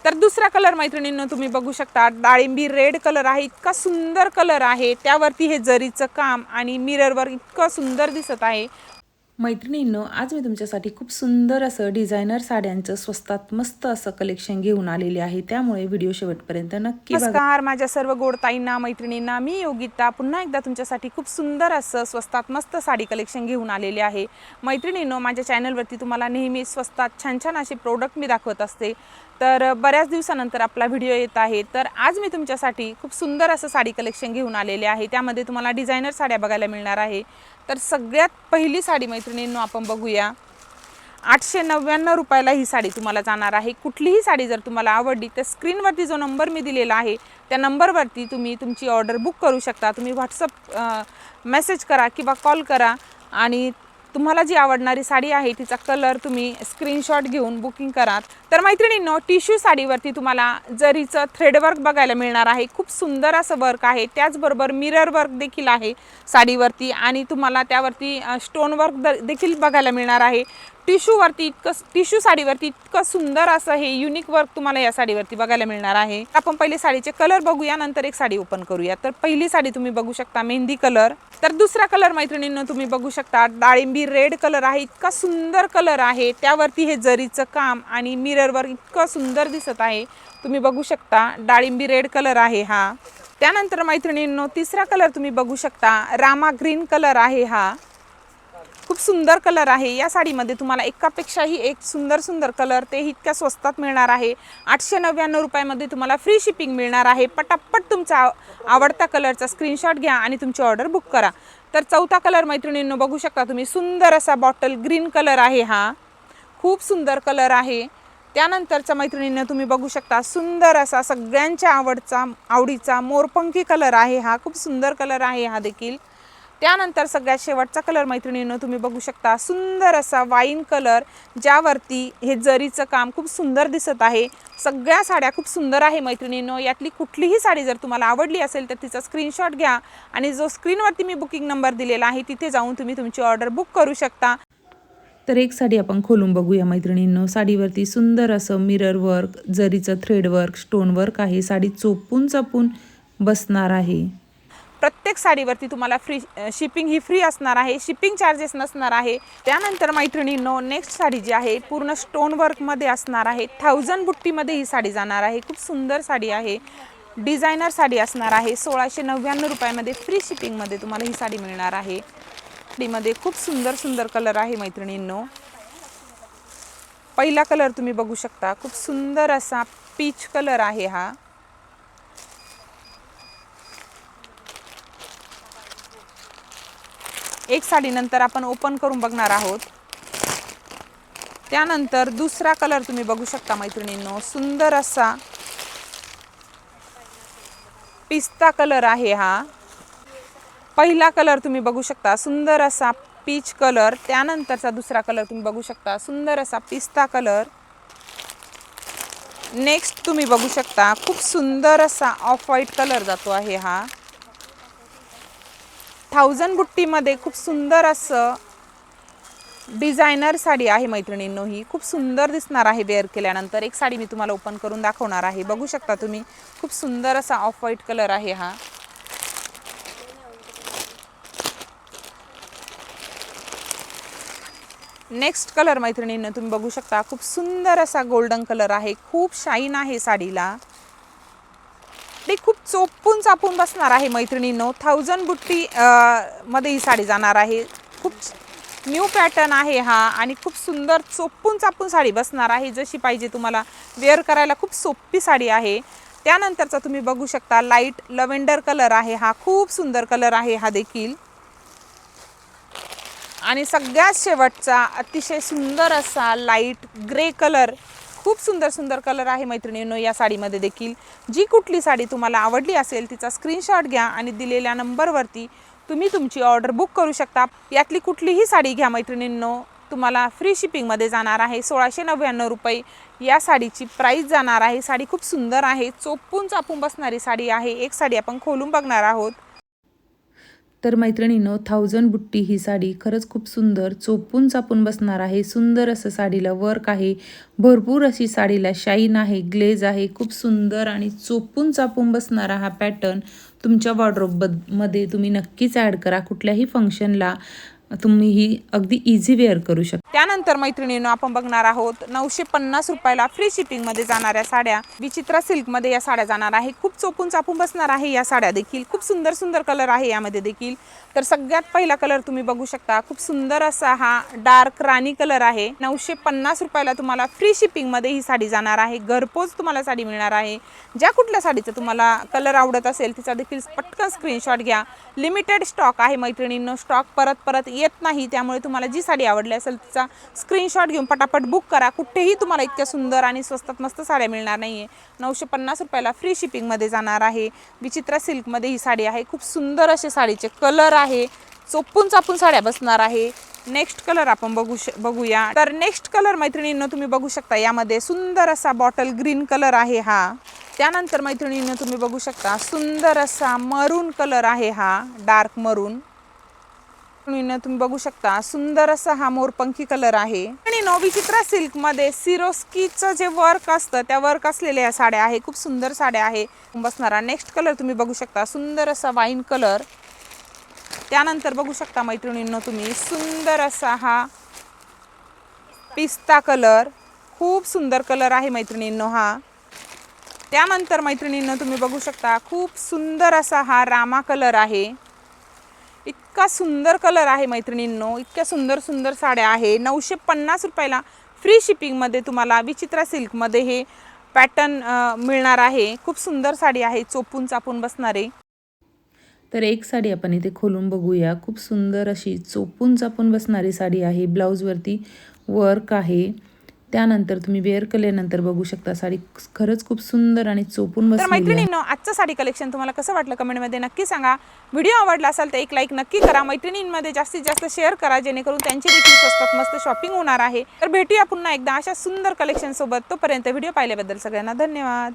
तर दुसरा कलर मैत्रिणींनो तुम्ही बघू शकता, डाळिंबी रेड कलर आहे। इतका सुंदर कलर आहे, त्यावरती हे जरीचं काम आणि मिररवर इतकं सुंदर दिसत आहे। मैत्रिणींनो, आज मी तुमच्यासाठी खूप सुंदर असं डिझायनर साड्यांचं स्वस्तात मस्त असं कलेक्शन घेऊन आलेले आहे, त्यामुळे व्हिडिओ शेवटपर्यंत नक्की बघा। नमस्कार माझ्या सर्व गोडताईंना, मैत्रिणींना, मी योगिता पुन्हा एकदा तुमच्यासाठी खूप सुंदर असं स्वस्तात मस्त साडी कलेक्शन घेऊन आलेले आहे। मैत्रिणींनो, माझ्या चॅनलवरती तुम्हाला नेहमी स्वस्तात छान छान असे प्रोडक्ट मी दाखवत असते, तर बऱ्याच दिवसानंतर आपला व्हिडिओ येत आहे। तर आज मी तुमच्यासाठी खूप सुंदर असं साडी कलेक्शन घेऊन आलेले आहे, त्यामध्ये तुम्हाला डिझायनर साड्या बघायला मिळणार आहे। तर सगळ्यात पहिली साडी मैत्रिणींनो आपण बघूया। 899 रुपयाला ही साडी तुम्हाला जाणार आहे। कुठलीही साडी जर तुम्हाला आवडली तर स्क्रीनवरती जो नंबर मी दिलेला आहे त्या नंबरवरती तुम्ही तुमची ऑर्डर बुक करू शकता। तुम्ही व्हॉट्सअप मेसेज करा किंवा कॉल करा आणि तुम्हाला जी आवडणारी साडी आहे तिचा कलर तुम्ही स्क्रीनशॉट घेऊन बुकिंग करा। तर मैत्रिणींनो, टिश्यू साडीवरती तुम्हाला जरीचं थ्रेडवर्क बघायला मिळणार आहे। खूप सुंदर असं वर्क आहे, त्याचबरोबर मिरर वर्क देखील आहे साडीवरती आणि तुम्हाला त्यावरती स्टोन वर्क देखील बघायला मिळणार आहे। टिश्यू साडीवरती इतकं सुंदर असं हे युनिक वर्क तुम्हाला या साडीवरती बघायला मिळणार आहे। आपण पहिले साडीचे कलर बघूया, नंतर एक साडी ओपन करूया। तर पहिली साडी तुम्ही बघू शकता मेहंदी कलर। तर दुसरा कलर मैत्रिणींनो तुम्ही बघू शकता, डाळिंबी रेड कलर आहे। इतका सुंदर कलर आहे, त्यावरती हे जरीचं काम आणि मिररवर इतकं सुंदर दिसत आहे। तुम्ही बघू शकता डाळिंबी रेड कलर आहे हा। त्यानंतर मैत्रिणींनो तिसरा कलर तुम्ही बघू शकता, रामा ग्रीन कलर आहे हा। खूप सुंदर कलर आहे। या साडीमध्ये तुम्हाला एकापेक्षाही एक सुंदर सुंदर कलर ते इतक्या स्वस्तात मिळणार आहे। 899 रुपयामध्ये तुम्हाला फ्री शिपिंग मिळणार आहे। पटापट तुमचा आवडता कलरचा स्क्रीनशॉट घ्या आणि तुमची ऑर्डर बुक करा। तर चौथा कलर मैत्रिणींनो बघू शकता तुम्ही, सुंदर असा बॉटल ग्रीन कलर आहे हा। खूप सुंदर कलर आहे। त्यानंतरचा मैत्रिणींनो तुम्ही बघू शकता, सुंदर असा सगळ्यांच्या आवडीचा मोरपंखी कलर आहे हा। खूप सुंदर कलर आहे हा देखील। त्यानंतर सगळ्यात शेवटचा कलर मैत्रिणींनो तुम्ही बघू शकता, सुंदर असा वाईन कलर, ज्यावरती हे जरीचं काम खूप सुंदर दिसत आहे। सगळ्या साड्या खूप सुंदर आहे मैत्रिणींनो। यातली कुठलीही साडी जर तुम्हाला आवडली असेल तर तिचा स्क्रीनशॉट घ्या आणि जो स्क्रीनवरती मी बुकिंग नंबर दिलेला आहे तिथे जाऊन तुम्ही तुमची ऑर्डर बुक करू शकता। तर एक साडी आपण खोलून बघूया मैत्रिणींनो। साडीवरती सुंदर असं मिरर वर्क, जरीचं थ्रेड वर्क, स्टोन वर्क आहे। साडी चोपून चपून बसणार आहे। प्रत्येक साडीवरती तुम्हाला शिपिंग ही फ्री असणार आहे, शिपिंग चार्जेस नसणार आहे। त्यानंतर मैत्रिणींनो नेक्स्ट साडी जी आहे पूर्ण स्टोन वर्कमध्ये असणार आहे। 1000 बुट्टीमध्ये ही साडी जाणार आहे। खूप सुंदर साडी आहे, डिझायनर साडी असणार आहे। 1699 रुपयामध्ये फ्री शिपिंगमध्ये तुम्हाला ही साडी मिळणार आहे। साडीमध्ये खूप सुंदर सुंदर कलर आहे मैत्रिणींनो। पहिला कलर तुम्ही बघू शकता, खूप सुंदर असा पीच कलर आहे हा। एक साडी नंतर आपण ओपन करून बघणार आहोत। त्यानंतर दुसरा कलर तुम्ही बघू शकता मैत्रिणींनो, सुंदर असा पिस्ता कलर आहे हा। पहिला कलर तुम्ही बघू शकता, सुंदर असा पीच कलर। त्यानंतरचा दुसरा कलर तुम्ही बघू शकता, सुंदर असा पिस्ता कलर। नेक्स्ट तुम्ही बघू शकता, खूप सुंदर असा ऑफ व्हाईट कलर जातो आहे हा। 1000 बुट्टीमध्ये खूप सुंदर असं डिझायनर साडी आहे मैत्रिणींनो। ही खूप सुंदर दिसणार आहे वेअर केल्यानंतर। एक साडी मी तुम्हाला ओपन करून दाखवणार आहे। बघू शकता तुम्ही, खूप सुंदर असा ऑफ व्हाईट कलर आहे हा। नेक्स्ट कलर मैत्रिणींनो तुम्ही बघू शकता, खूप सुंदर असा गोल्डन कलर आहे। खूप शाईन आहे साडीला, ती खूप चोपून चापून बसणार आहे मैत्रिणींनो। 1000 बुट्टी मध्ये ही साडी जाणार आहे। खूप न्यू पॅटर्न आहे हा आणि खूप सुंदर चोपून चापून साडी बसणार आहे, जशी पाहिजे तुम्हाला वेअर करायला खूप सोपी साडी आहे। त्यानंतरचा तुम्ही बघू शकता लाईट लव्हेंडर कलर आहे हा। खूप सुंदर कलर आहे हा देखील। आणि सगळ्यात शेवटचा अतिशय सुंदर असा लाईट ग्रे कलर, खूप सुंदर सुंदर कलर आहे मैत्रिणींनो या साडीमध्ये देखील। जी कुठली साडी तुम्हाला आवडली असेल तिचा स्क्रीनशॉट घ्या आणि दिलेल्या नंबरवरती तुम्ही तुमची ऑर्डर बुक करू शकता। यातली कुठलीही साडी घ्या मैत्रिणींनो, तुम्हाला फ्री शिपिंगमध्ये जाणार आहे। 1699 रुपये या साडीची प्राईस जाणार आहे। साडी खूप सुंदर आहे, चोपून चापून बसणारी साडी आहे। एक साडी आपण खोलून बघणार आहोत। तर मैत्रिणींनो 1000 बुट्टी ही साडी खरंच खूप सुंदर चोपून चापून बसणार आहे. सुंदर असं साडीला वर्क आहे, भरपूर अशी साडीला शाईन आहे, ग्लेज आहे. खूप सुंदर आणि चोपून चापून बसणारा हा पॅटर्न तुमच्या वॉर्डरोबमध्ये तुम्ही नक्कीच ॲड करा. कुठल्याही फंक्शनला तुम्ही ही अगदी इझी वेअर करू शकता. त्यानंतर मैत्रिणींनो आपण बघणार आहोत 950 रुपयाला फ्री शिपिंगमध्ये जाणाऱ्या साड्या. विचित्रा सिल्कमध्ये या साड्या जाणार आहे. खूप चोपून चापून बसणार आहे या साड्या देखील. खूप सुंदर सुंदर कलर आहे यामध्ये देखील. तर सगळ्यात पहिला कलर तुम्ही बघू शकता. खूप सुंदर असा हा डार्क राणी कलर आहे. 950 रुपयाला तुम्हाला फ्री शिपिंगमध्ये ही साडी जाणार आहे. घरपोच तुम्हाला साडी मिळणार आहे. ज्या कुठल्या साडीचा तुम्हाला कलर आवडत असेल तिचा देखील पटकन स्क्रीनशॉट घ्या. लिमिटेड स्टॉक आहे मैत्रिणींनो. स्टॉक परत येत नाही. त्यामुळे तुम्हाला जी साडी आवडली असेल तिचा स्क्रीनशॉट घेऊन पटापट बुक करा. कुठेही तुम्हाला इतक्या सुंदर आणि स्वस्तात मस्त साड्या मिळणार नाहीये. 950 रुपयाला फ्री शिपिंगमध्ये जाणार आहे. विचित्रा सिल्कमध्ये ही साडी आहे. खूप सुंदर असे साडीचे कलर आहे. चोपून चापून साड्या बसणार आहे. नेक्स्ट कलर आपण बघूया. तर नेक्स्ट कलर मैत्रिणींनो तुम्ही बघू शकता. यामध्ये सुंदर असा बॉटल ग्रीन कलर आहे हा. त्यानंतर मैत्रिणींनो तुम्ही बघू शकता सुंदर असा मरून कलर आहे हा, डार्क मरून. तुम्ही बघू शकता सुंदर असा हा मोरपंखी कलर आहे. आणि विचित्रा सिल्क मध्ये सिरोस्कीचं जे वर्क असतं त्या वर्क असलेल्या या साड्या आहे. खूप सुंदर साड्या आहे बसणारा. नेक्स्ट कलर तुम्ही बघू शकता सुंदर असा वाईन कलर. त्यानंतर बघू शकता मैत्रिणींनो तुम्ही सुंदर असा हा पिस्ता कलर. खूप सुंदर कलर आहे मैत्रिणींनो हा. त्यानंतर मैत्रिणींनो तुम्ही बघू शकता खूप सुंदर असा हा रामा कलर आहे. इतका सुंदर कलर आहे मैत्रिणींनो. इतक्या सुंदर सुंदर साड्या आहे. 950 रुपयाला फ्री शिपिंगमध्ये तुम्हाला विचित्रा सिल्कमध्ये हे पॅटर्न मिळणार आहे. खूप सुंदर साडी आहे, चोपून चापून बसणारे. तर एक साडी आपण इथे खोलून बघूया. खूप सुंदर अशी चोपून चापून बसणारी साडी आहे. ब्लाऊजवरती वर्क आहे. त्यानंतर तुम्ही वेअर केल्यानंतर बघू शकता साडी खरंच खूप सुंदर आणि चोपून बसलेली आहे. तर मैत्रिणींनो आजचं साडी कलेक्शन तुम्हाला कसं वाटलं कमेंटमध्ये नक्की सांगा. व्हिडिओ आवडला असेल तर एक लाईक नक्की करा. मैत्रिणींमध्ये जास्तीत जास्त शेअर करा जेणेकरून त्यांची देखील स्वस्तात मस्त शॉपिंग होणार आहे. तर भेटूया पुन्हा एकदा अशा सुंदर कलेक्शन सोबत. तोपर्यंत व्हिडिओ पाहिल्याबद्दल सगळ्यांना धन्यवाद.